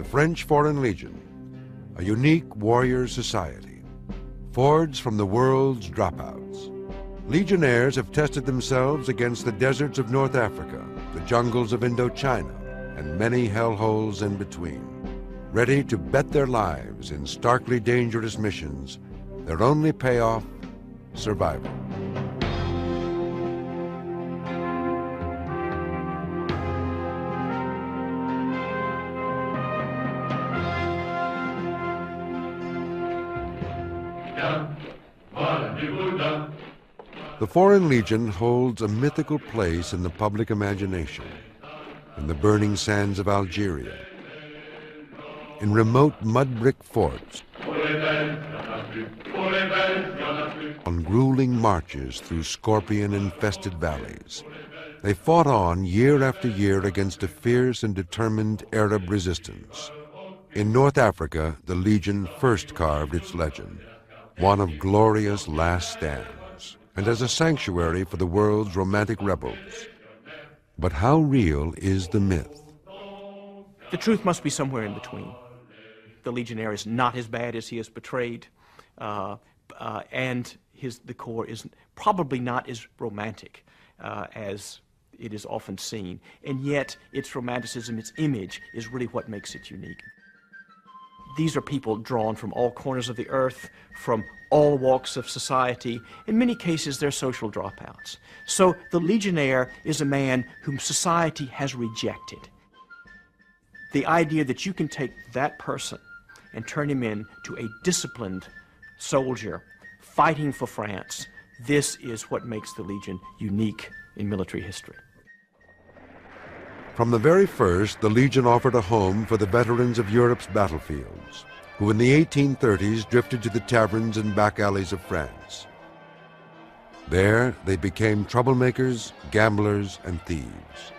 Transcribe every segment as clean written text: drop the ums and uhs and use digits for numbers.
French Foreign Legion, a unique warrior society, forged from the world's dropouts. Legionnaires have tested themselves against the deserts of North Africa, the jungles of Indochina, and many hellholes in between, ready to bet their lives in starkly dangerous missions, their only payoff, survival. The Foreign Legion holds a mythical place in the public imagination, in the burning sands of Algeria, in remote mud-brick forts, on grueling marches through scorpion-infested valleys. They fought on year after year against a fierce and determined Arab resistance. In North Africa, the Legion first carved its legend, one of glorious last stands, and as a sanctuary for the world's romantic rebels. But how real is the myth? The truth must be somewhere in between. The Legionnaire is not as bad as he is portrayed, and the Corps is probably not as romantic as it is often seen. And yet, its romanticism, its image, is really what makes it unique. These are people drawn from all corners of the earth, from all walks of society. In many cases, they're social dropouts. So the Legionnaire is a man whom society has rejected. The idea that you can take that person and turn him into a disciplined soldier fighting for France, this is what makes the Legion unique in military history. From the very first, the Legion offered a home for the veterans of Europe's battlefields, who in the 1830s drifted to the taverns and back alleys of France. There, they became troublemakers, gamblers, and thieves.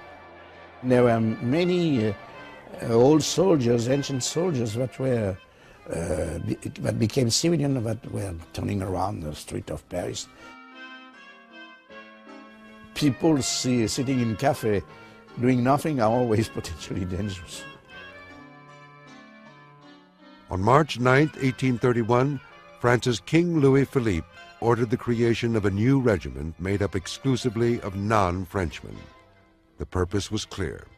There were many old soldiers, ancient soldiers that became civilian, that were turning around the street of Paris. People sitting in cafe doing nothing are always potentially dangerous. On March 9, 1831, France's King Louis Philippe ordered the creation of a new regiment made up exclusively of non-Frenchmen. The purpose was clear: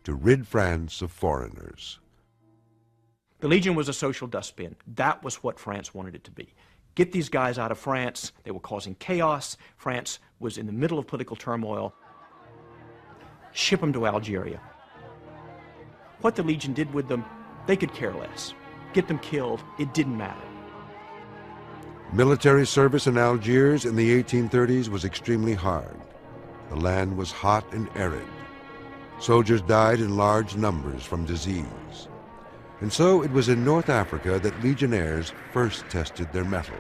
to rid France of foreigners. The Legion was a social dustbin. That was what France wanted it to be. Get these guys out of France. They were causing chaos. France was in the middle of political turmoil. Ship them to Algeria. What the Legion did with them, they could care less. Get them killed, it didn't matter. Military service in Algiers in the 1830s was extremely hard. The land was hot and arid. Soldiers died in large numbers from disease. And so it was in North Africa that Legionnaires first tested their mettle.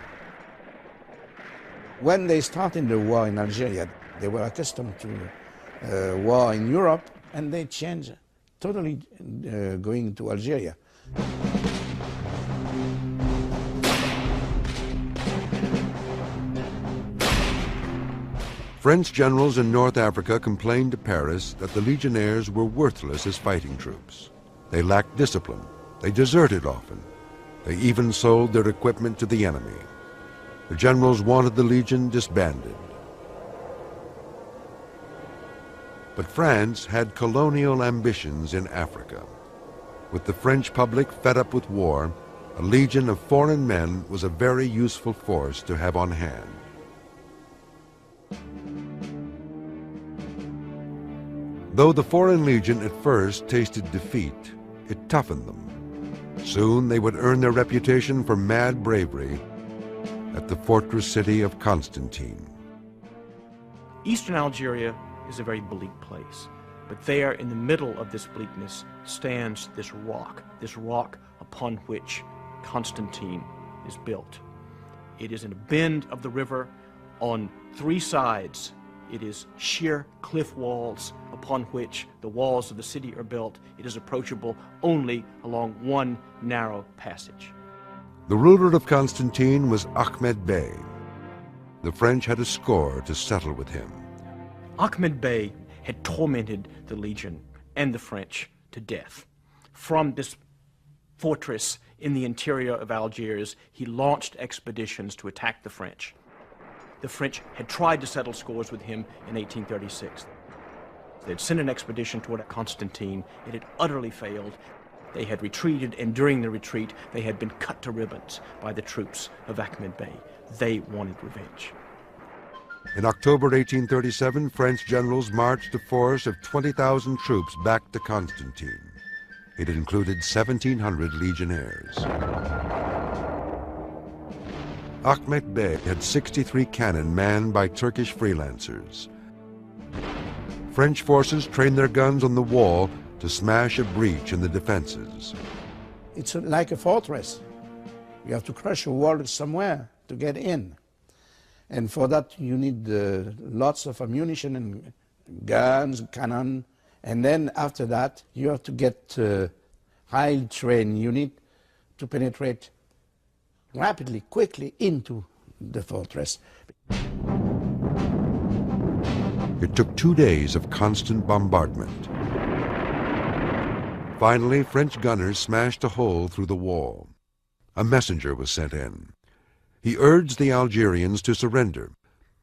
When they started the war in Algeria, they were accustomed to war in Europe, and they changed totally going to Algeria. French generals in North Africa complained to Paris that the Legionnaires were worthless as fighting troops. They lacked discipline. They deserted often. They even sold their equipment to the enemy. The generals wanted the Legion disbanded. But France had colonial ambitions in Africa. With the French public fed up with war, a legion of foreign men was a very useful force to have on hand. Though the Foreign Legion at first tasted defeat, it toughened them. Soon they would earn their reputation for mad bravery at the fortress city of Constantine. Eastern Algeria is a very bleak place, but there in the middle of this bleakness stands this rock upon which Constantine is built. It is in a bend of the river. On three sides it is sheer cliff walls upon which the walls of the city are built. It is approachable only along one narrow passage. The ruler of Constantine was Ahmed Bey. The French had a score to settle with him. Ahmed Bey had tormented the Legion and the French to death. From this fortress in the interior of Algiers, he launched expeditions to attack the French. The French had tried to settle scores with him in 1836. They had sent an expedition toward Constantine. It had utterly failed. They had retreated, and during the retreat, they had been cut to ribbons by the troops of Ahmed Bey. They wanted revenge. In October 1837, French generals marched a force of 20,000 troops back to Constantine. It included 1,700 legionnaires. Ahmed Bey had 63 cannon manned by Turkish freelancers. French forces trained their guns on the wall to smash a breach in the defenses. It's like a fortress. You have to crush a wall somewhere to get in. And for that you need lots of ammunition and guns, cannon. And then after that you have to get highly trained unit to penetrate rapidly, quickly into the fortress. It took 2 days of constant bombardment. Finally, French gunners smashed a hole through the wall. A messenger was sent in. He urged the Algerians to surrender,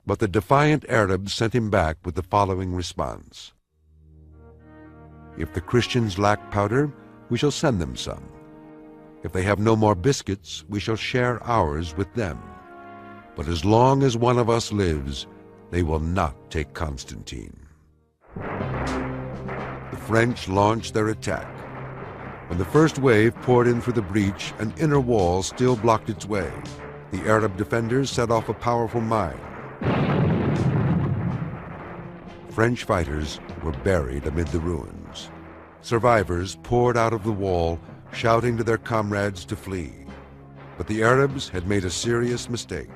but the defiant Arabs sent him back with the following response: "If the Christians lack powder, we shall send them some. If they have no more biscuits, we shall share ours with them. But as long as one of us lives, they will not take Constantine." The French launched their attack. When the first wave poured in through the breach, an inner wall still blocked its way. The Arab defenders set off a powerful mine. French fighters were buried amid the ruins. Survivors poured out of the wall, shouting to their comrades to flee. But the Arabs had made a serious mistake.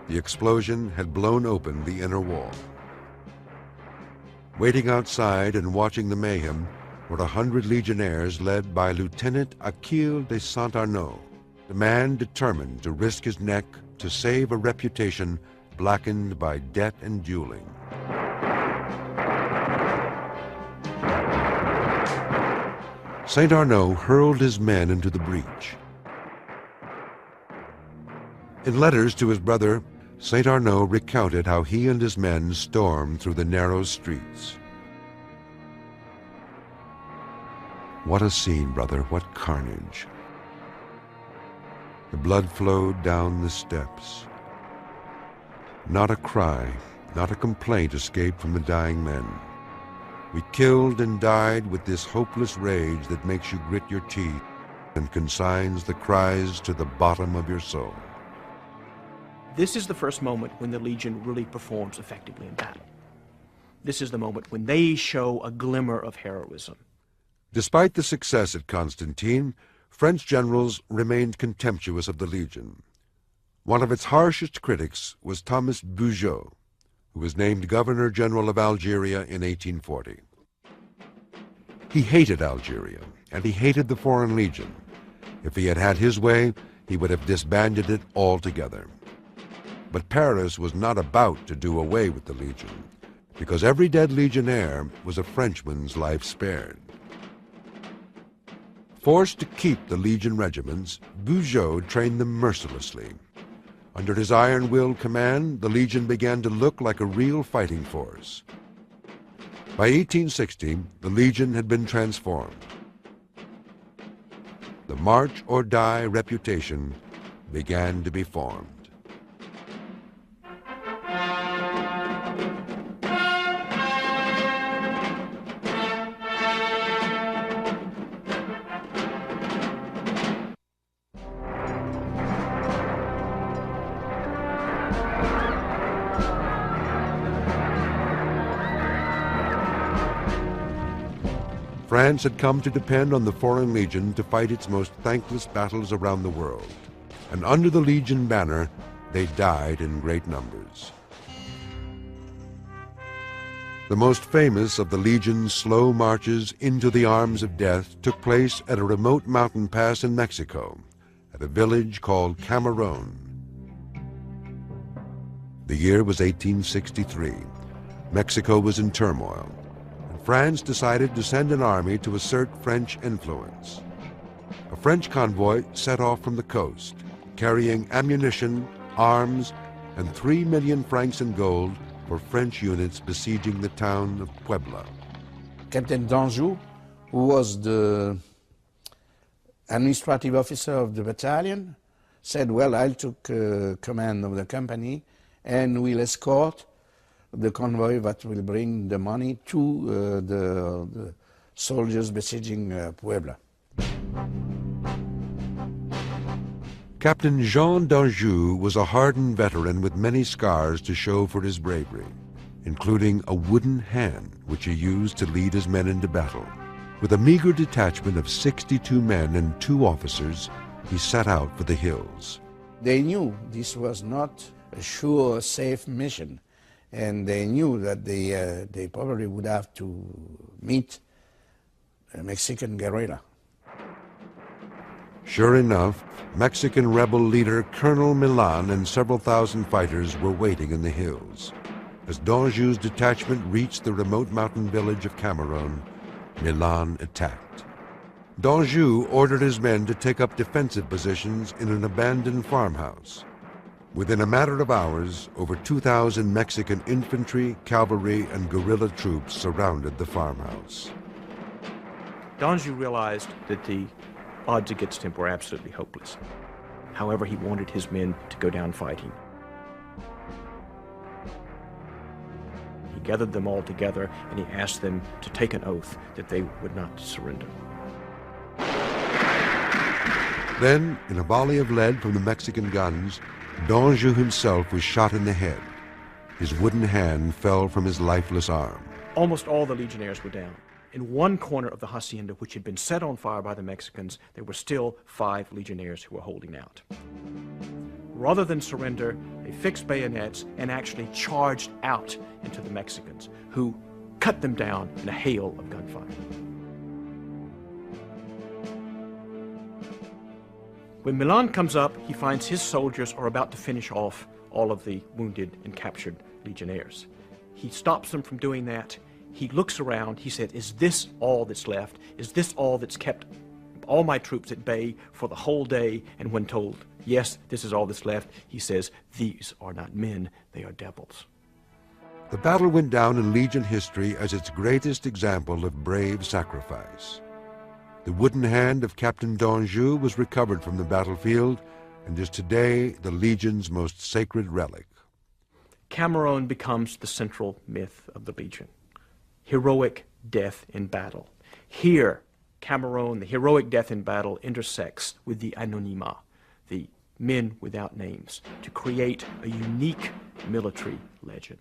The explosion had blown open the inner wall. Waiting outside and watching the mayhem were 100 legionnaires led by Lieutenant Achille de Saint-Arnaud, the man determined to risk his neck to save a reputation blackened by debt and dueling. Saint-Arnaud hurled his men into the breach. In letters to his brother, Saint-Arnaud recounted how he and his men stormed through the narrow streets. What a scene, brother, what carnage. The blood flowed down the steps. Not a cry, not a complaint escaped from the dying men. We killed and died with this hopeless rage that makes you grit your teeth and consigns the cries to the bottom of your soul. This is the first moment when the Legion really performs effectively in battle. This is the moment when they show a glimmer of heroism. Despite the success at Constantine, French generals remained contemptuous of the Legion. One of its harshest critics was Thomas Bugeaud, who was named Governor-General of Algeria in 1840. He hated Algeria, and he hated the Foreign Legion. If he had had his way, he would have disbanded it altogether. But Paris was not about to do away with the Legion, because every dead legionnaire was a Frenchman's life spared. Forced to keep the Legion regiments, Bugeaud trained them mercilessly. Under his iron-willed command, the Legion began to look like a real fighting force. By 1860, the Legion had been transformed. The march or die reputation began to be formed. France had come to depend on the Foreign Legion to fight its most thankless battles around the world. And under the Legion banner, they died in great numbers. The most famous of the Legion's slow marches into the arms of death took place at a remote mountain pass in Mexico, at a village called Cameroon. The year was 1863. Mexico was in turmoil. France decided to send an army to assert French influence. A French convoy set off from the coast, carrying ammunition, arms, and 3 million francs in gold for French units besieging the town of Puebla. Captain d'Anjou, who was the administrative officer of the battalion, said, well, I took command of the company and will escort the convoy that will bring the money to the soldiers besieging Puebla. Captain Jean d'Anjou was a hardened veteran with many scars to show for his bravery, including a wooden hand which he used to lead his men into battle. With a meager detachment of 62 men and 2 officers, he set out for the hills. They knew this was not a sure, safe mission, and they knew that they probably would have to meet a Mexican guerrilla. Sure enough, Mexican rebel leader Colonel Milan and several thousand fighters were waiting in the hills. As d'Anjou's detachment reached the remote mountain village of Cameroon, Milan attacked. D'Anjou ordered his men to take up defensive positions in an abandoned farmhouse. Within a matter of hours, over 2,000 Mexican infantry, cavalry, and guerrilla troops surrounded the farmhouse. D'Anjou realized that the odds against him were absolutely hopeless. However, he wanted his men to go down fighting. He gathered them all together and he asked them to take an oath that they would not surrender. Then, in a volley of lead from the Mexican guns, d'Anjou himself was shot in the head. His wooden hand fell from his lifeless arm. Almost all the legionnaires were down. In one corner of the hacienda, which had been set on fire by the Mexicans, there were still 5 legionnaires who were holding out. Rather than surrender, they fixed bayonets and actually charged out into the Mexicans, who cut them down in a hail of gunfire. When Milan comes up, he finds his soldiers are about to finish off all of the wounded and captured legionnaires. He stops them from doing that. He looks around, he said, is this all that's left? Is this all that's kept all my troops at bay for the whole day? And when told, yes, this is all that's left, he says, these are not men, they are devils. The battle went down in Legion history as its greatest example of brave sacrifice. The wooden hand of Captain d'Anjou was recovered from the battlefield and is today the Legion's most sacred relic. Cameroon becomes the central myth of the Legion. Heroic death in battle. Here, Cameroon, the heroic death in battle, intersects with the anonymat, the men without names, to create a unique military legend.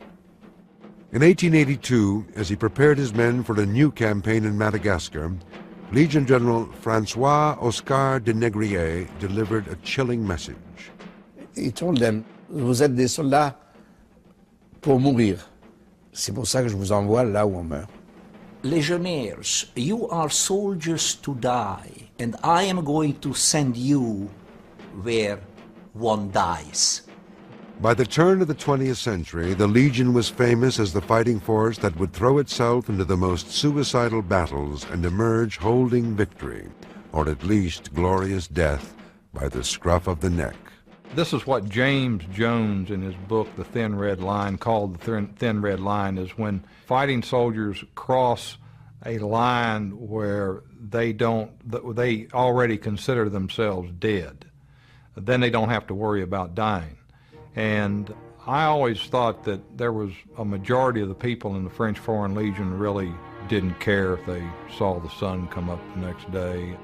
In 1882, as he prepared his men for a new campaign in Madagascar, Legion General François Oscar de Négrier delivered a chilling message. He told them, vous êtes des soldats pour mourir. C'est pour ça que je vous envoie là où on meurt. Legionnaires, you are soldiers to die, and I am going to send you where one dies. By the turn of the 20th century, the Legion was famous as the fighting force that would throw itself into the most suicidal battles and emerge holding victory, or at least glorious death, by the scruff of the neck. This is what James Jones in his book, The Thin Red Line, called the Thin Red Line, is when fighting soldiers cross a line where they already consider themselves dead. Then they don't have to worry about dying. And I always thought that there was a majority of the people in the French Foreign Legion really didn't care if they saw the sun come up the next day.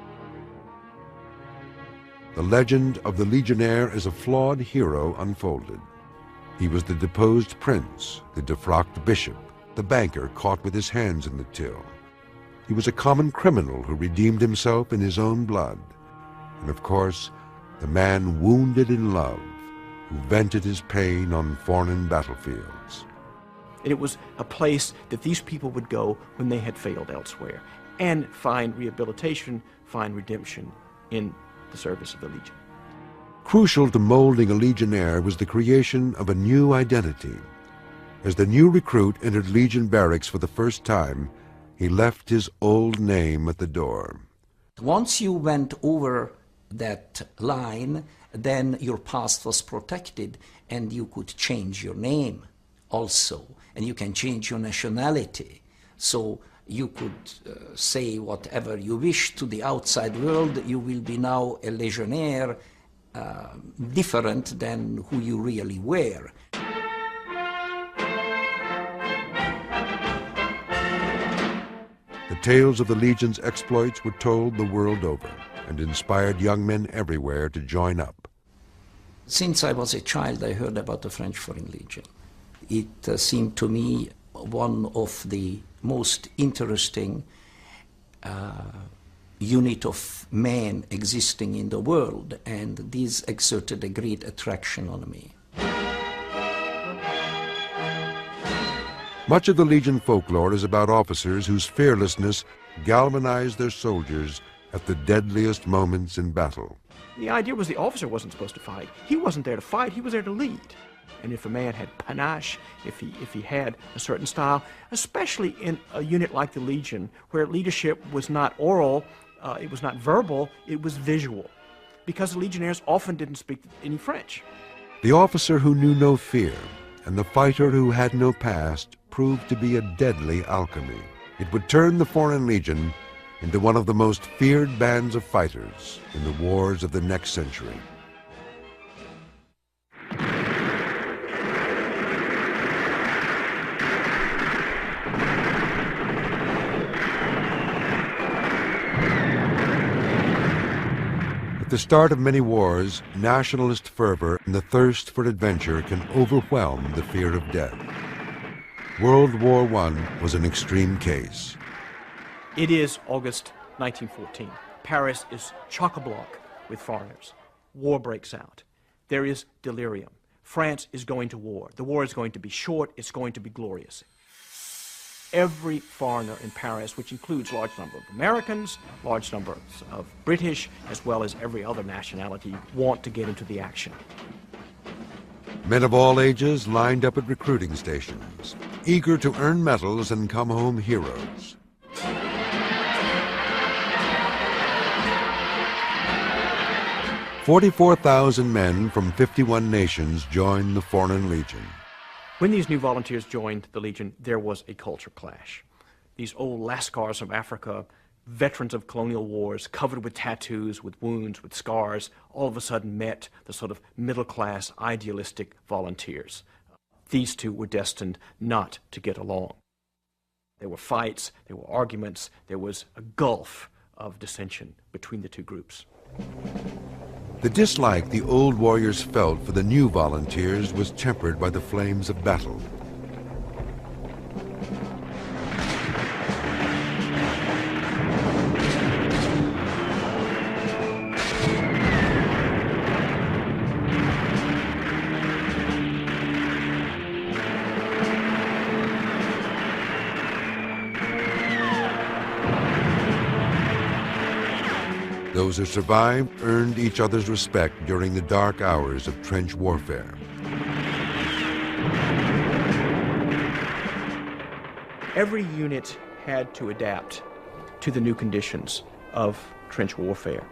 The legend of the Legionnaire is a flawed hero unfolded. He was the deposed prince, the defrocked bishop, the banker caught with his hands in the till. He was a common criminal who redeemed himself in his own blood. And of course, the man wounded in love, who vented his pain on foreign battlefields. And it was a place that these people would go when they had failed elsewhere and find rehabilitation, find redemption in the service of the Legion. Crucial to molding a Legionnaire was the creation of a new identity. As the new recruit entered Legion barracks for the first time, he left his old name at the door. Once you went over that line, then your past was protected and you could change your name also, and you can change your nationality. So you could say whatever you wish to the outside world. You will be now a legionnaire, different than who you really were. The tales of the Legion's exploits were told the world over and inspired young men everywhere to join up. Since I was a child, I heard about the French Foreign Legion. It seemed to me one of the most interesting unit of men existing in the world, and this exerted a great attraction on me. Much of the Legion folklore is about officers whose fearlessness galvanized their soldiers at the deadliest moments in battle. The idea was the officer wasn't supposed to fight. He wasn't there to fight, he was there to lead. And if a man had panache, if he had a certain style, especially in a unit like the Legion, where leadership was not oral, it was not verbal, it was visual. Because the legionnaires often didn't speak any French. The officer who knew no fear and the fighter who had no past proved to be a deadly alchemy. It would turn the Foreign Legion into one of the most feared bands of fighters in the wars of the next century. At the start of many wars, nationalist fervor and the thirst for adventure can overwhelm the fear of death. World War I was an extreme case. It is August 1914. Paris is chock-a-block with foreigners. War breaks out. There is delirium. France is going to war. The war is going to be short. It's going to be glorious. Every foreigner in Paris, which includes a large number of Americans, large numbers of British, as well as every other nationality, want to get into the action. Men of all ages lined up at recruiting stations, eager to earn medals and come home heroes. "44,000 men from 51 nations joined the Foreign Legion. When these new volunteers joined the Legion, there was a culture clash. These old Lascars from Africa, veterans of colonial wars, covered with tattoos, with wounds, with scars, all of a sudden met the sort of middle-class, idealistic volunteers. These two were destined not to get along. There were fights, there were arguments, there was a gulf of dissension between the two groups. The dislike the old warriors felt for the new volunteers was tempered by the flames of battle. Those who survived earned each other's respect during the dark hours of trench warfare. Every unit had to adapt to the new conditions of trench warfare.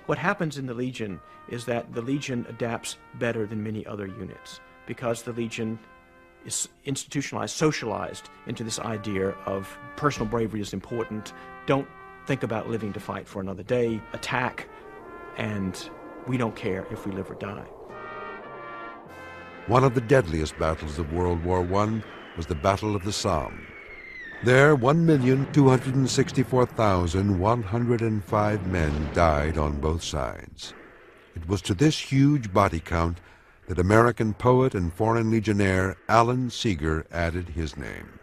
What happens in the Legion is that the Legion adapts better than many other units because the Legion is institutionalized, socialized into this idea of personal bravery is important. Don't think about living to fight for another day, attack, and we don't care if we live or die. One of the deadliest battles of World War I was the Battle of the Somme. There, 1,264,105 men died on both sides. It was to this huge body count that American poet and Foreign Legionnaire Alan Seeger added his name.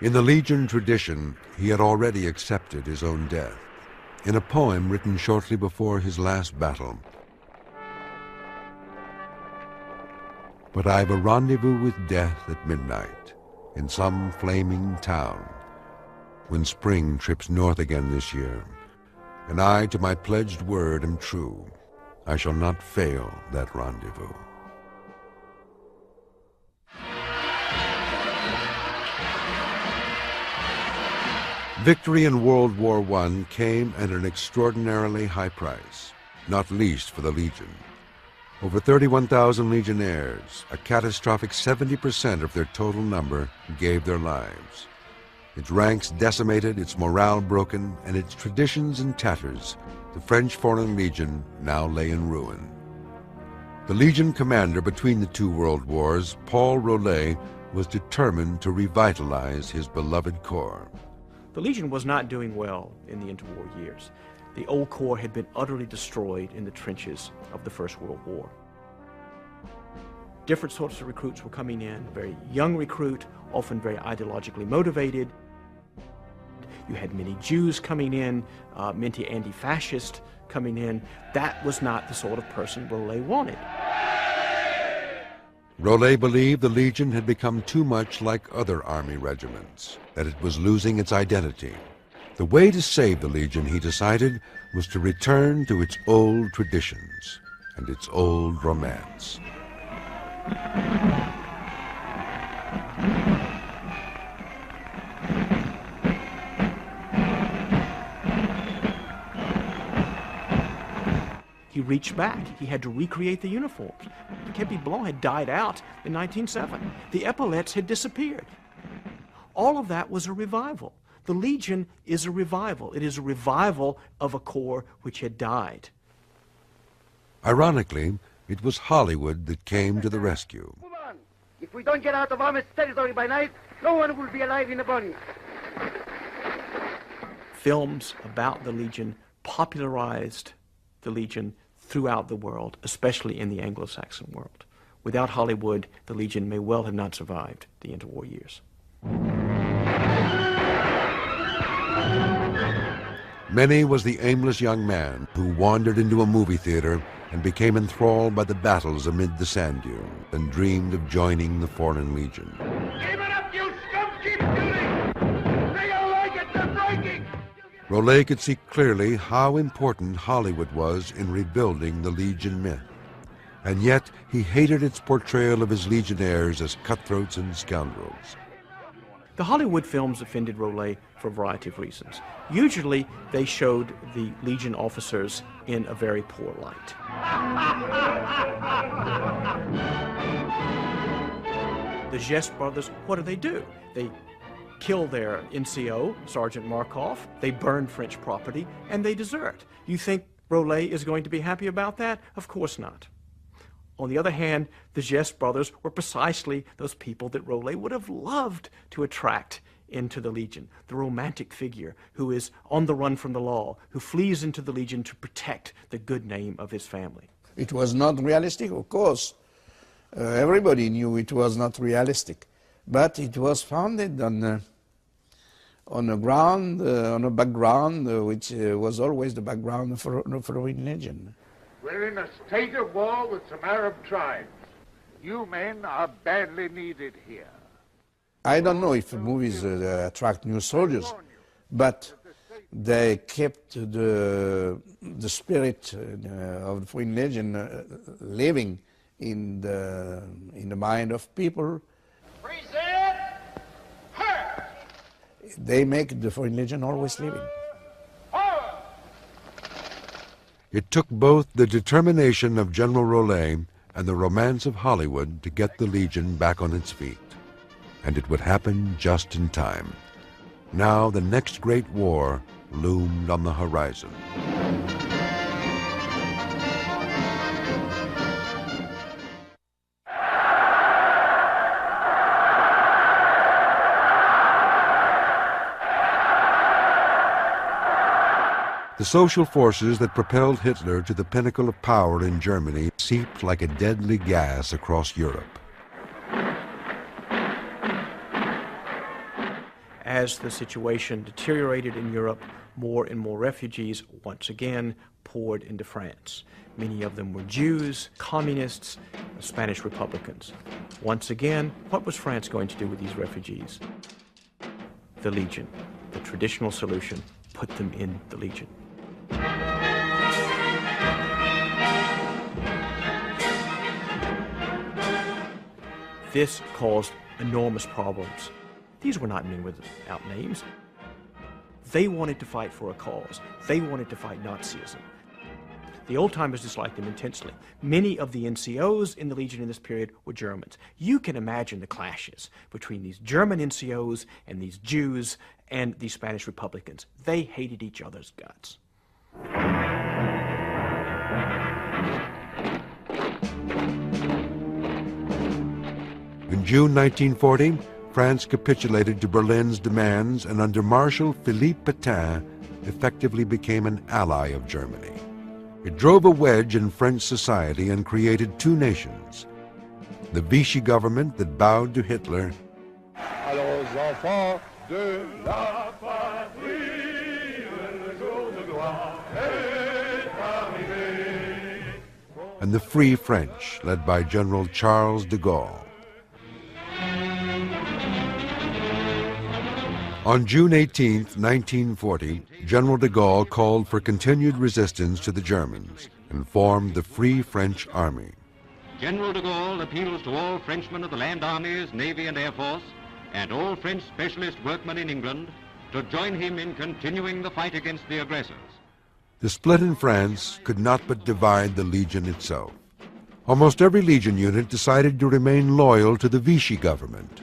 In the Legion tradition, he had already accepted his own death. In a poem written shortly before his last battle, "But I've a rendezvous with death at midnight in some flaming town, when spring trips north again this year, and I to my pledged word am true. I shall not fail that rendezvous." Victory in World War I came at an extraordinarily high price, not least for the Legion. Over 31,000 legionnaires, a catastrophic 70% of their total number, gave their lives. Its ranks decimated, its morale broken, and its traditions in tatters, the French Foreign Legion now lay in ruin. The Legion commander between the two world wars, Paul Rollet, was determined to revitalize his beloved corps. The Legion was not doing well in the interwar years. The old corps had been utterly destroyed in the trenches of the First World War. Different sorts of recruits were coming in, very young recruit, often very ideologically motivated. You had many Jews coming in, many anti-fascists coming in. That was not the sort of person Rollet wanted. Rollet believed the Legion had become too much like other army regiments, that it was losing its identity. The way to save the Legion, he decided, was to return to its old traditions and its old romance. He reached back. He had to recreate the uniforms. The kepi blanc had died out in 1907. The epaulettes had disappeared. All of that was a revival. The Legion is a revival. It is a revival of a corps which had died. Ironically, it was Hollywood that came to the rescue. Move on. If we don't get out of Army's territory by night, no one will be alive in the morning. Films about the Legion popularized the Legion throughout the world, especially in the Anglo-Saxon world. Without Hollywood, the Legion may well have not survived the interwar years. Many was the aimless young man who wandered into a movie theater and became enthralled by the battles amid the sand dunes and dreamed of joining the Foreign Legion. Keep it up, you scum! Keep shooting! They don't like it! They're breaking! Rollet could see clearly how important Hollywood was in rebuilding the Legion myth. And yet, he hated its portrayal of his legionnaires as cutthroats and scoundrels. The Hollywood films offended Rollet for a variety of reasons. Usually, they showed the Legion officers in a very poor light. The Geste brothers, what do? They kill their NCO, Sergeant Markov, they burn French property, and they desert. You think Rollet is going to be happy about that? Of course not. On the other hand, the Geste brothers were precisely those people that Rollet would have loved to attract into the Legion. The romantic figure who is on the run from the law, who flees into the Legion to protect the good name of his family. It was not realistic, of course. Everybody knew it was not realistic. But it was founded on a background which was always the background for the Foreign Legion. We're in a state of war with some Arab tribes. You men are badly needed here. I don't know if movies attract new soldiers, but they kept the spirit of the Foreign Legion living in the mind of people. They make the Foreign Legion always living. It took both the determination of General Rollet and the romance of Hollywood to get the Legion back on its feet. And it would happen just in time. Now the next great war loomed on the horizon. The social forces that propelled Hitler to the pinnacle of power in Germany seeped like a deadly gas across Europe. As the situation deteriorated in Europe, more and more refugees once again poured into France. Many of them were Jews, communists, Spanish Republicans. Once again, what was France going to do with these refugees? The Legion, the traditional solution, put them in the Legion. This caused enormous problems. These were not men without names. They wanted to fight for a cause. They wanted to fight Nazism. The old-timers disliked them intensely. Many of the NCOs in the Legion in this period were Germans. You can imagine the clashes between these German NCOs and these Jews and these Spanish Republicans. They hated each other's guts. In June 1940, France capitulated to Berlin's demands and under Marshal Philippe Pétain effectively became an ally of Germany. It drove a wedge in French society and created two nations. The Vichy government that bowed to Hitler, Alors aux enfants de la patrie, le jour de gloire est arrivé. and the Free French, led by General Charles de Gaulle. On June 18, 1940, General de Gaulle called for continued resistance to the Germans and formed the Free French Army. General de Gaulle appeals to all Frenchmen of the land armies, navy and air force, and all French specialist workmen in England to join him in continuing the fight against the aggressors. The split in France could not but divide the Legion itself. Almost every Legion unit decided to remain loyal to the Vichy government.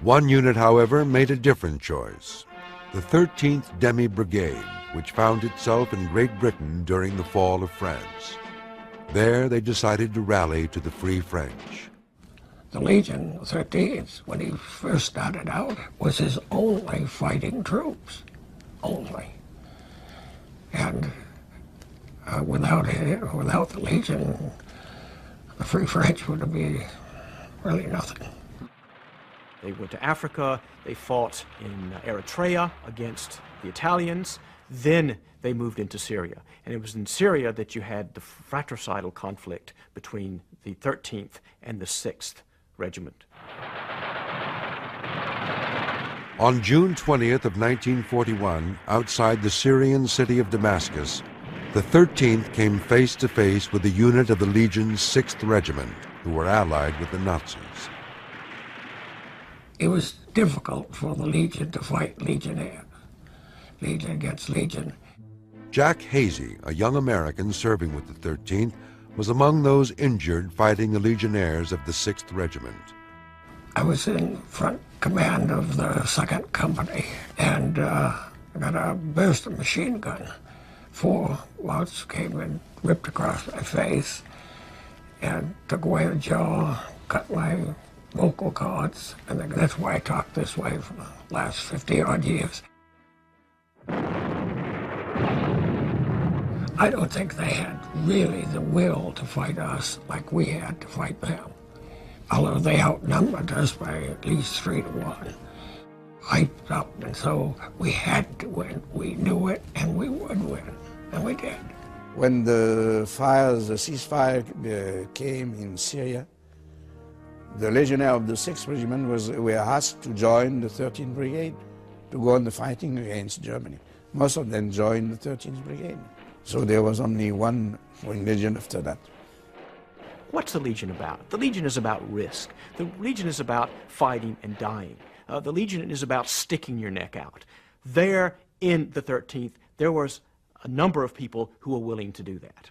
One unit, however, made a different choice. The 13th Demi Brigade, which found itself in Great Britain during the fall of France. There they decided to rally to the Free French. The Legion 13th, when he first started out, was his only fighting troops. Only. And without the Legion, the Free French would be really nothing. They went to Africa, they fought in Eritrea against the Italians, then they moved into Syria. And it was in Syria that you had the fratricidal conflict between the 13th and the 6th Regiment. On June 20th of 1941, outside the Syrian city of Damascus, the 13th came face to face with a unit of the Legion's 6th Regiment, who were allied with the Nazis. It was difficult for the Legion to fight Legionnaires. Legion against Legion. Jack Hazy, a young American serving with the 13th, was among those injured fighting the Legionnaires of the 6th Regiment. I was in front command of the 2nd Company, and I got a burst of machine gun. 4 bullets came and ripped across my face and took away the jaw, cut my vocal cords, and that's why I talk this way for the last 50-odd years. I don't think they had really the will to fight us like we had to fight them. Although they outnumbered us by at least 3-to-1. Hyped up, and so we had to win. We knew it, and we would win, and we did. When the ceasefire came in Syria, the legionnaires of the 6th Regiment were asked to join the 13th Brigade to go on the fighting against Germany. Most of them joined the 13th Brigade. So there was only one Legion after that. What's the Legion about? The Legion is about risk. The Legion is about fighting and dying. The Legion is about sticking your neck out. There in the 13th, there was a number of people who were willing to do that.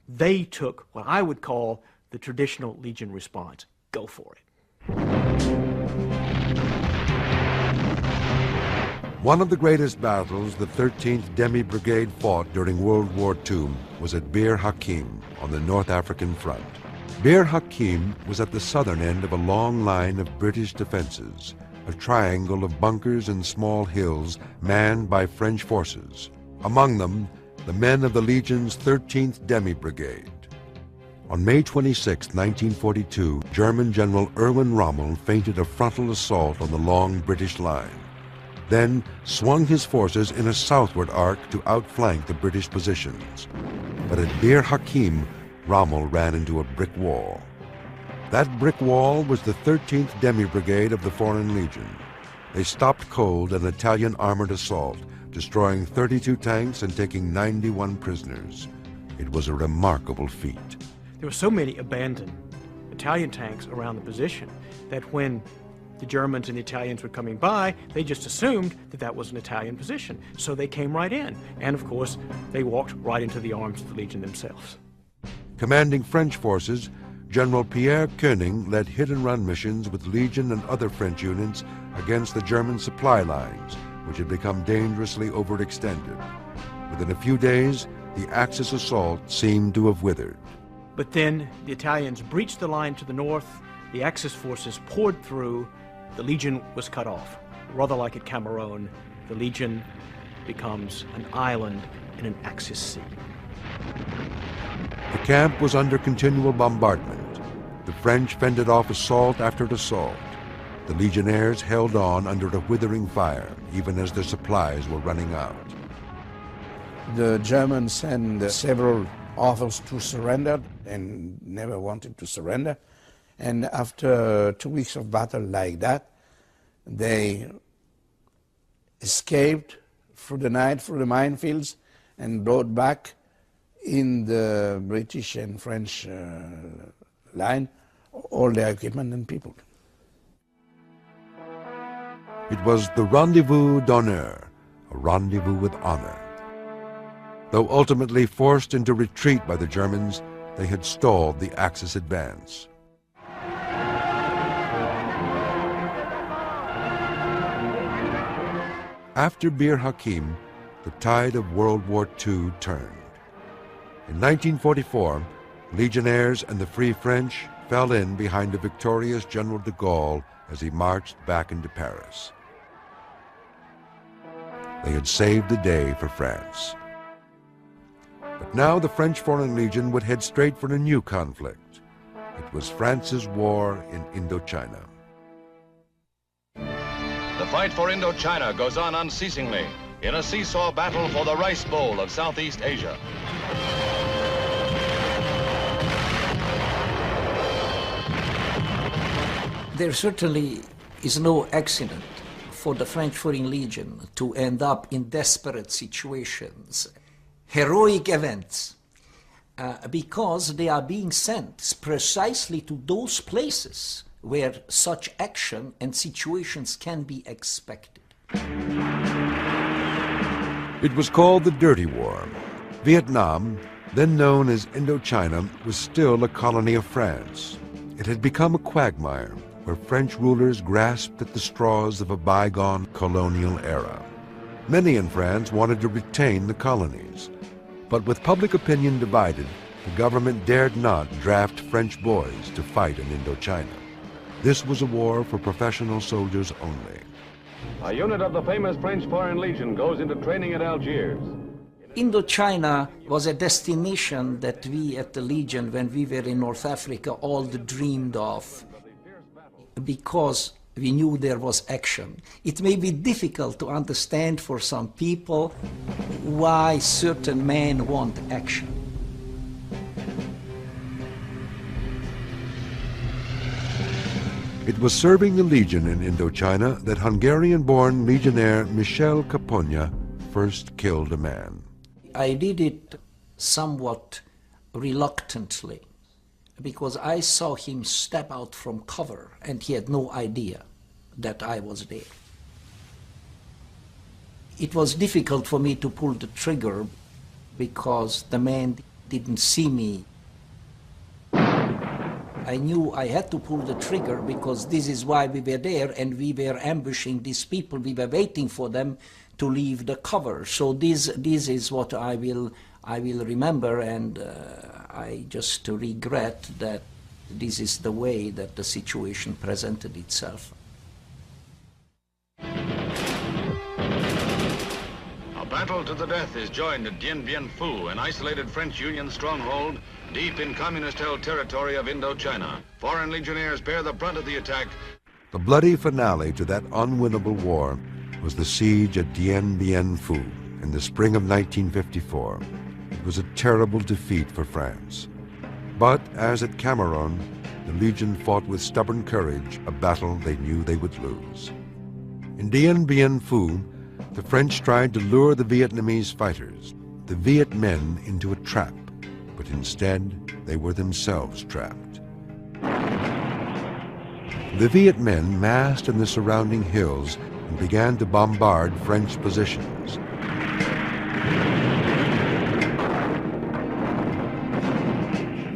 They took what I would call the traditional Legion response. Go for it. One of the greatest battles the 13th Demi Brigade fought during World War II was at Bir Hakeim on the North African front. Bir Hakeim was at the southern end of a long line of British defenses, a triangle of bunkers and small hills manned by French forces, among them the men of the Legion's 13th Demi Brigade. On May 26, 1942, German General Erwin Rommel feinted a frontal assault on the long British line, then swung his forces in a southward arc to outflank the British positions. But at Bir Hakeim, Rommel ran into a brick wall. That brick wall was the 13th Demi Brigade of the Foreign Legion. They stopped cold an Italian armored assault, destroying 32 tanks and taking 91 prisoners. It was a remarkable feat. There were so many abandoned Italian tanks around the position that when the Germans and the Italians were coming by, they just assumed that that was an Italian position. So they came right in. And of course, they walked right into the arms of the Legion themselves. Commanding French forces, General Pierre Koenig led hit-and-run missions with Legion and other French units against the German supply lines, which had become dangerously overextended. Within a few days, the Axis assault seemed to have withered. But then the Italians breached the line to the north, the Axis forces poured through, the Legion was cut off. Rather like at Cameroon, the Legion becomes an island in an Axis sea. The camp was under continual bombardment. The French fended off assault after assault. The Legionnaires held on under a withering fire, even as their supplies were running out. The Germans sent several offers to surrender and never wanted to surrender. And after 2 weeks of battle like that, they escaped through the night, through the minefields, and brought back in the British and French line all their equipment and people. It was the rendezvous d'honneur, a rendezvous with honor. Though ultimately forced into retreat by the Germans, they had stalled the Axis advance. After Bir Hakeim, the tide of World War II turned. In 1944, Legionnaires and the Free French fell in behind a victorious General de Gaulle as he marched back into Paris. They had saved the day for France. But now the French Foreign Legion would head straight for a new conflict. It was France's war in Indochina. The fight for Indochina goes on unceasingly in a seesaw battle for the Rice Bowl of Southeast Asia. There certainly is no accident for the French Foreign Legion to end up in desperate situations, heroic events, because they are being sent precisely to those places where such action and situations can be expected. It was called the Dirty War. Vietnam, then known as Indochina, was still a colony of France. It had become a quagmire where French rulers grasped at the straws of a bygone colonial era. Many in France wanted to retain the colonies. But with public opinion divided, the government dared not draft French boys to fight in Indochina. This was a war for professional soldiers only. A unit of the famous French Foreign Legion goes into training at Algiers. Indochina was a destination that we at the Legion, when we were in North Africa, all dreamed of, because we knew there was action. It may be difficult to understand for some people why certain men want action. It was serving the Legion in Indochina that Hungarian-born Legionnaire Michel Capogna first killed a man. I did it somewhat reluctantly, because I saw him step out from cover and he had no idea that I was there. It was difficult for me to pull the trigger because the man didn't see me. I knew I had to pull the trigger because this is why we were there, and we were ambushing these people. We were waiting for them to leave the cover. So this is what I will remember, and I just regret that this is the way that the situation presented itself. A battle to the death is joined at Dien Bien Phu, an isolated French Union stronghold deep in communist-held territory of Indochina. Foreign legionnaires bear the brunt of the attack. The bloody finale to that unwinnable war was the siege at Dien Bien Phu in the spring of 1954. It was a terrible defeat for France. But as at Cameroon, the Legion fought with stubborn courage a battle they knew they would lose. In Dien Bien Phu, the French tried to lure the Vietnamese fighters, the Viet Minh, into a trap, but instead they were themselves trapped. The Viet Minh massed in the surrounding hills and began to bombard French positions.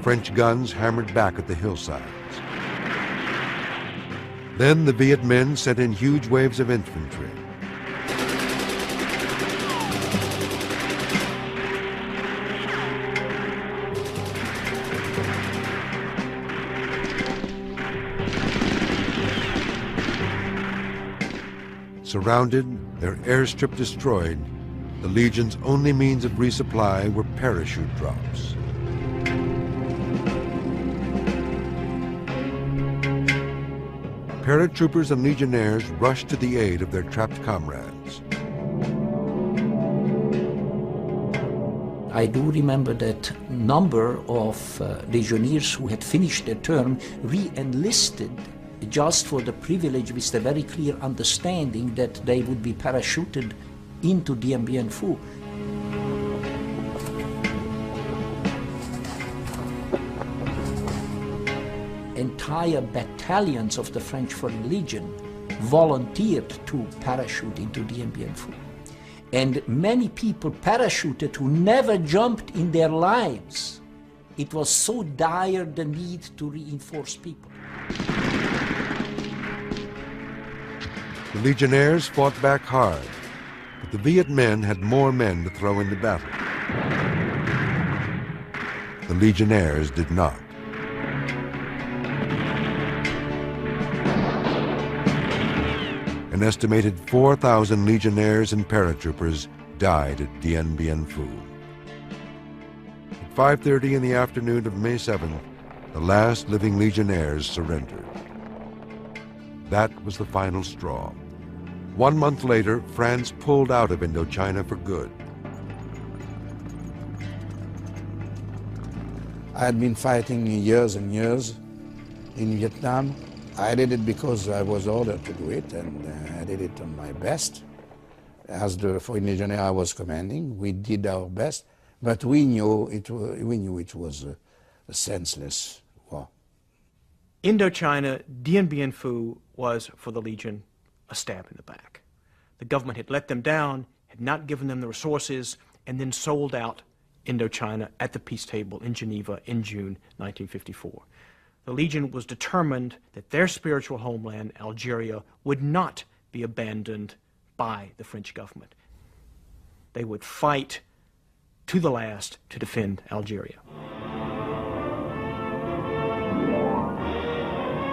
French guns hammered back at the hillsides. Then the Viet Minh sent in huge waves of infantry. Surrounded, their airstrip destroyed, the Legion's only means of resupply were parachute drops. Paratroopers and legionnaires rushed to the aid of their trapped comrades. I do remember that number of legionnaires who had finished their term re-enlisted just for the privilege, with the very clear understanding that they would be parachuted into Dien Bien Phu. Entire battalions of the French Foreign Legion volunteered to parachute into Dien Bien Phu. And many people parachuted who never jumped in their lives. It was so dire the need to reinforce people. The legionnaires fought back hard, but the Viet Minh had more men to throw into battle. The legionnaires did not. An estimated 4,000 legionnaires and paratroopers died at Dien Bien Phu. At 5:30 in the afternoon of May 7th, the last living legionnaires surrendered. That was the final straw. 1 month later, France pulled out of Indochina for good. I had been fighting years and years in Vietnam. I did it because I was ordered to do it, and I did it on my best. As the Foreign Legionnaire I was commanding, we did our best, but we knew it was a senseless war. Indochina, Dien Bien Phu was, for the Legion, a stab in the back. The government had let them down, had not given them the resources, and then sold out Indochina at the peace table in Geneva in June 1954. The Legion was determined that their spiritual homeland, Algeria, would not be abandoned by the French government. They would fight to the last to defend Algeria.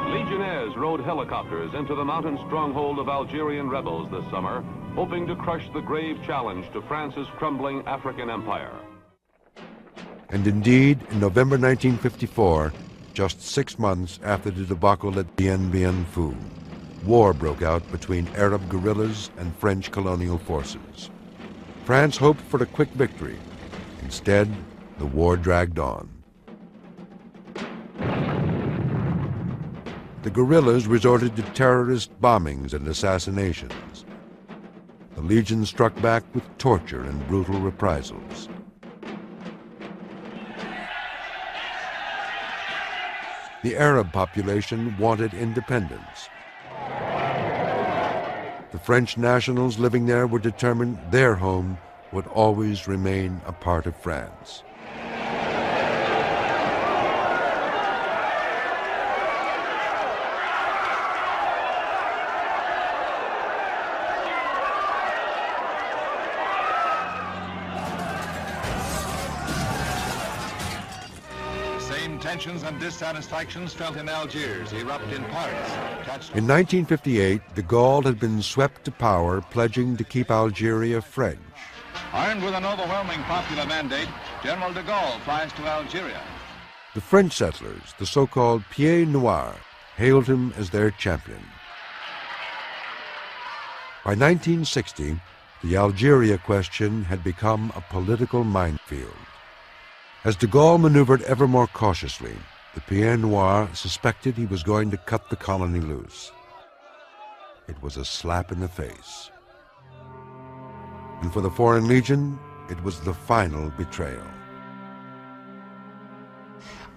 Legionnaires rode helicopters into the mountain stronghold of Algerian rebels this summer, hoping to crush the grave challenge to France's crumbling African empire. And indeed, in November 1954, just 6 months after the debacle at Dien Bien Phu, war broke out between Arab guerrillas and French colonial forces. France hoped for a quick victory. Instead, the war dragged on. The guerrillas resorted to terrorist bombings and assassinations. The Legion struck back with torture and brutal reprisals. The Arab population wanted independence. The French nationals living there were determined their home would always remain a part of France. Tensions and dissatisfactions felt in Algiers erupt in Paris. In 1958, de Gaulle had been swept to power, pledging to keep Algeria French. Armed with an overwhelming popular mandate, General de Gaulle flies to Algeria. The French settlers, the so-called Pieds Noirs, hailed him as their champion. By 1960, the Algeria question had become a political minefield. As de Gaulle maneuvered ever more cautiously, the Pieds Noirs suspected he was going to cut the colony loose. It was a slap in the face. And for the Foreign Legion, it was the final betrayal.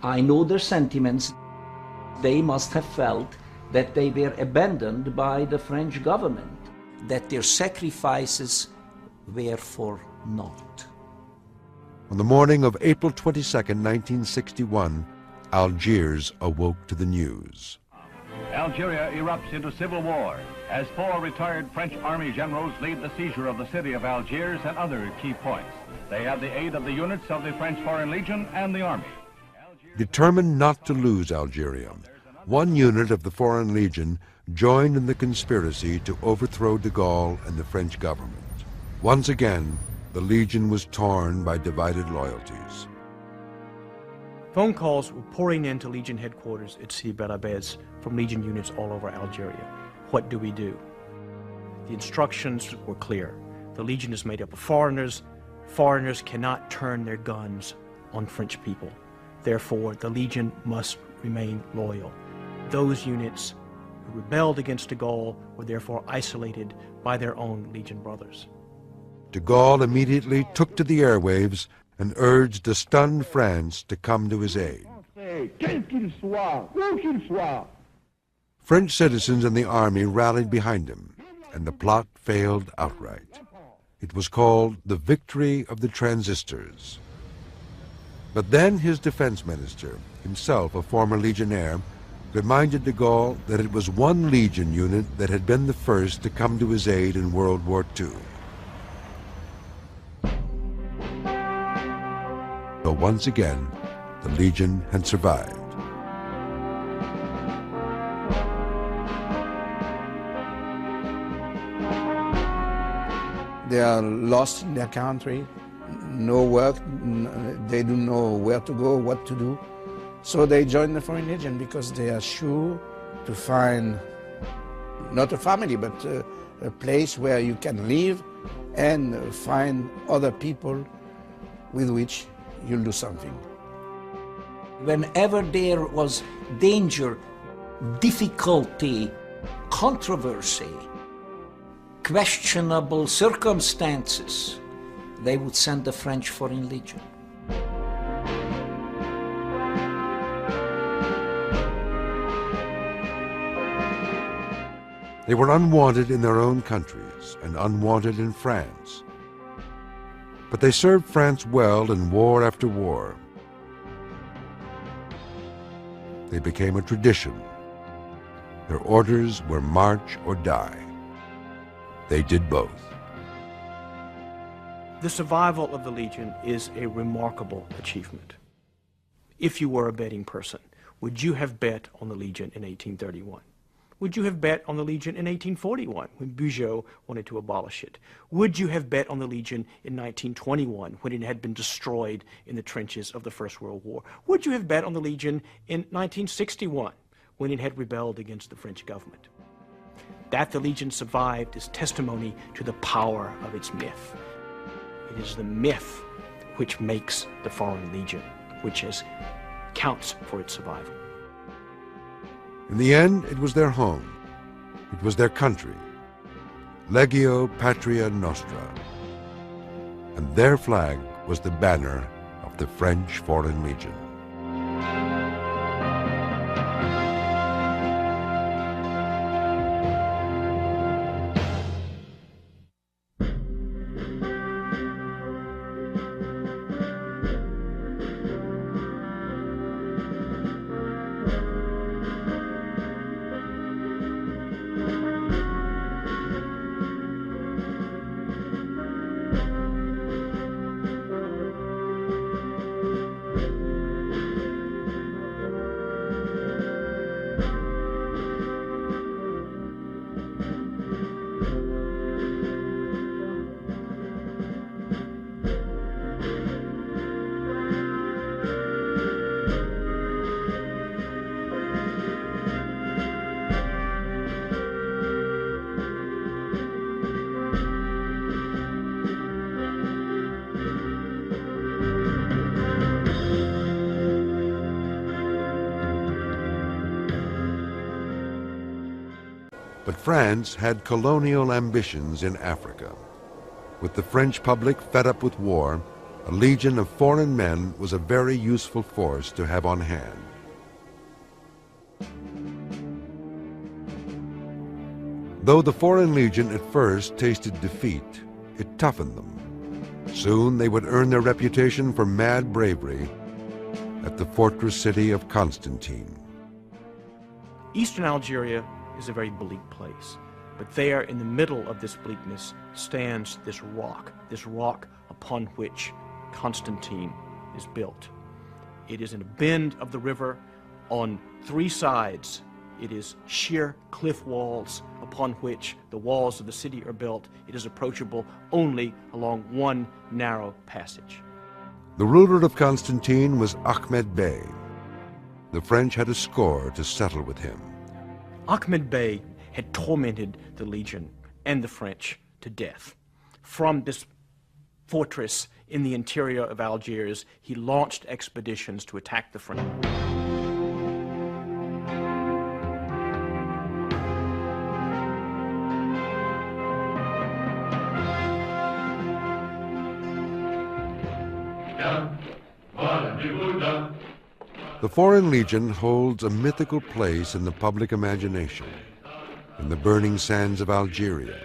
I know their sentiments. They must have felt that they were abandoned by the French government, that their sacrifices were for naught. On the morning of April 22nd, 1961, Algiers awoke to the news. Algeria erupts into civil war as 4 retired French army generals lead the seizure of the city of Algiers and other key points. They have the aid of the units of the French Foreign Legion and the army. Determined not to lose Algeria, one unit of the Foreign Legion joined in the conspiracy to overthrow de Gaulle and the French government. Once again, the Legion was torn by divided loyalties. Phone calls were pouring into Legion headquarters at Sidi Bel Abbès from Legion units all over Algeria. What do we do? The instructions were clear. The Legion is made up of foreigners. Foreigners cannot turn their guns on French people. Therefore, the Legion must remain loyal. Those units who rebelled against de Gaulle were therefore isolated by their own Legion brothers. De Gaulle immediately took to the airwaves and urged a stunned France to come to his aid. French citizens and the army rallied behind him, and the plot failed outright. It was called the Victory of the Transistors. But then his defense minister, himself a former legionnaire, reminded de Gaulle that it was one Legion unit that had been the first to come to his aid in World War II. So once again, the Legion had survived. They are lost in their country, no work, they don't know where to go, what to do. So they join the Foreign Legion because they are sure to find not a family, but a place where you can live and find other people with which you'll do something. Whenever there was danger, difficulty, controversy, questionable circumstances, they would send the French Foreign Legion. They were unwanted in their own countries and unwanted in France. But they served France well in war after war. They became a tradition. Their orders were march or die. They did both. The survival of the Legion is a remarkable achievement. If you were a betting person, would you have bet on the Legion in 1831? Would you have bet on the Legion in 1841 when Bugeaud wanted to abolish it? Would you have bet on the Legion in 1921 when it had been destroyed in the trenches of the First World War? Would you have bet on the Legion in 1961 when it had rebelled against the French government? That the Legion survived is testimony to the power of its myth. It is the myth which makes the Foreign Legion, which counts for its survival. In the end, it was their home. It was their country. Legio Patria Nostra. And their flag was the banner of the French Foreign Legion. But France had colonial ambitions in Africa. With the French public fed up with war, a legion of foreign men was a very useful force to have on hand. Though the Foreign Legion at first tasted defeat, it toughened them. Soon they would earn their reputation for mad bravery at the fortress city of Constantine. Eastern Algeria is a very bleak place, but there in the middle of this bleakness stands this rock upon which Constantine is built. It is in a bend of the river. On three sides, it is sheer cliff walls upon which the walls of the city are built. It is approachable only along one narrow passage. The ruler of Constantine was Ahmed Bey. The French had a score to settle with him. Ahmed Bey had tormented the Legion and the French to death. From this fortress in the interior of Algiers, he launched expeditions to attack the French. The Foreign Legion holds a mythical place in the public imagination, in the burning sands of Algeria,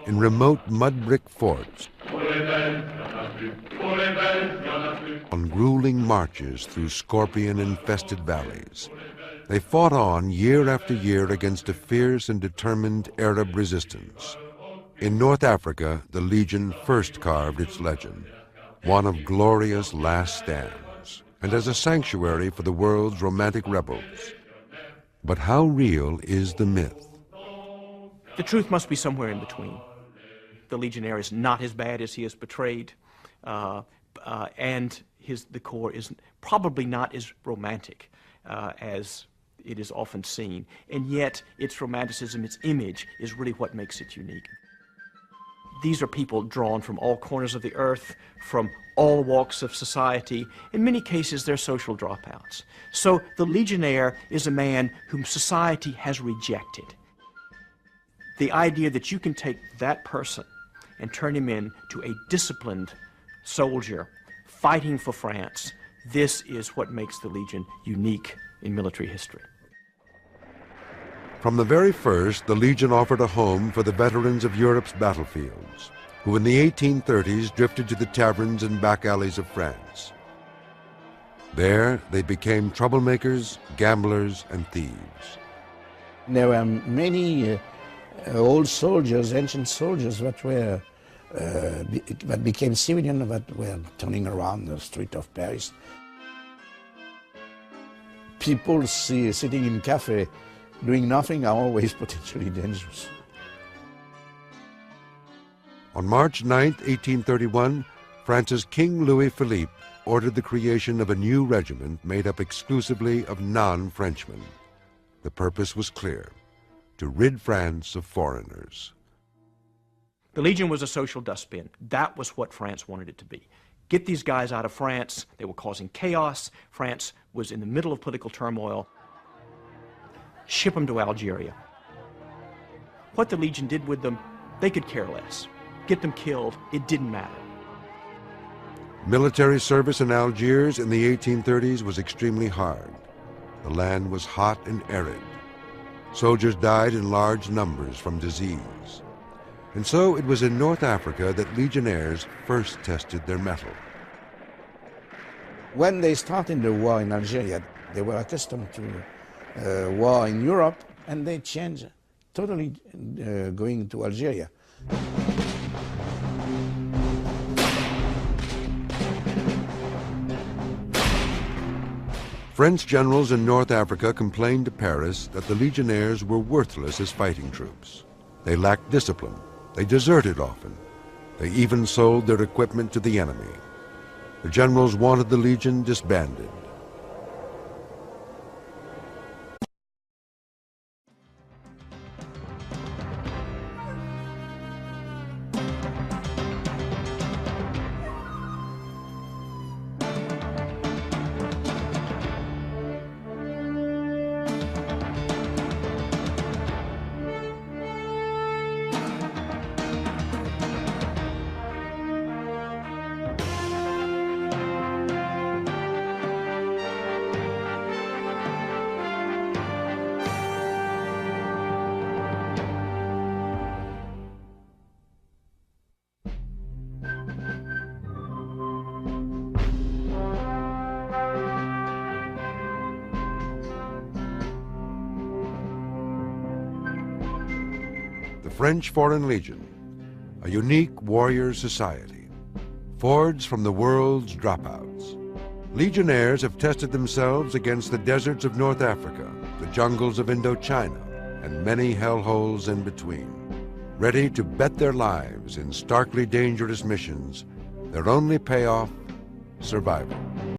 in remote mud-brick forts, on grueling marches through scorpion-infested valleys. They fought on year after year against a fierce and determined Arab resistance. In North Africa, the Legion first carved its legend, one of glorious last stands, and as a sanctuary for the world's romantic rebels. But how real is the myth? The truth must be somewhere in between. The Legionnaire is not as bad as he is portrayed, and the core is probably not as romantic as it is often seen. And yet, its romanticism, its image, is really what makes it unique. These are people drawn from all corners of the earth, from all walks of society. In many cases, they're social dropouts. So the Legionnaire is a man whom society has rejected. The idea that you can take that person and turn him into a disciplined soldier fighting for France, this is what makes the Legion unique in military history. From the very first, the Legion offered a home for the veterans of Europe's battlefields, who in the 1830s drifted to the taverns and back alleys of France. There, they became troublemakers, gamblers, and thieves. There were many old soldiers, ancient soldiers that were that became civilian, that were turning around the street of Paris. People sitting in cafe doing nothing are always potentially dangerous. On March 9, 1831, France's King Louis Philippe ordered the creation of a new regiment made up exclusively of non-Frenchmen. The purpose was clear: to rid France of foreigners. The Legion was a social dustbin. That was what France wanted it to be. Get these guys out of France. They were causing chaos. France was in the middle of political turmoil. Ship them to Algeria. What the Legion did with them, they could care less. Get them killed, it didn't matter. Military service in Algiers in the 1830s was extremely hard. The land was hot and arid. Soldiers died in large numbers from disease. And so it was in North Africa that legionnaires first tested their mettle. When they started the war in Algeria, they were accustomed to war in Europe, and they changed totally going to Algeria. French generals in North Africa complained to Paris that the legionnaires were worthless as fighting troops. They lacked discipline. They deserted often. They even sold their equipment to the enemy. The generals wanted the Legion disbanded. French Foreign Legion, a unique warrior society, forged from the world's dropouts. Legionnaires have tested themselves against the deserts of North Africa, the jungles of Indochina, and many hellholes in between, ready to bet their lives in starkly dangerous missions, their only payoff, survival.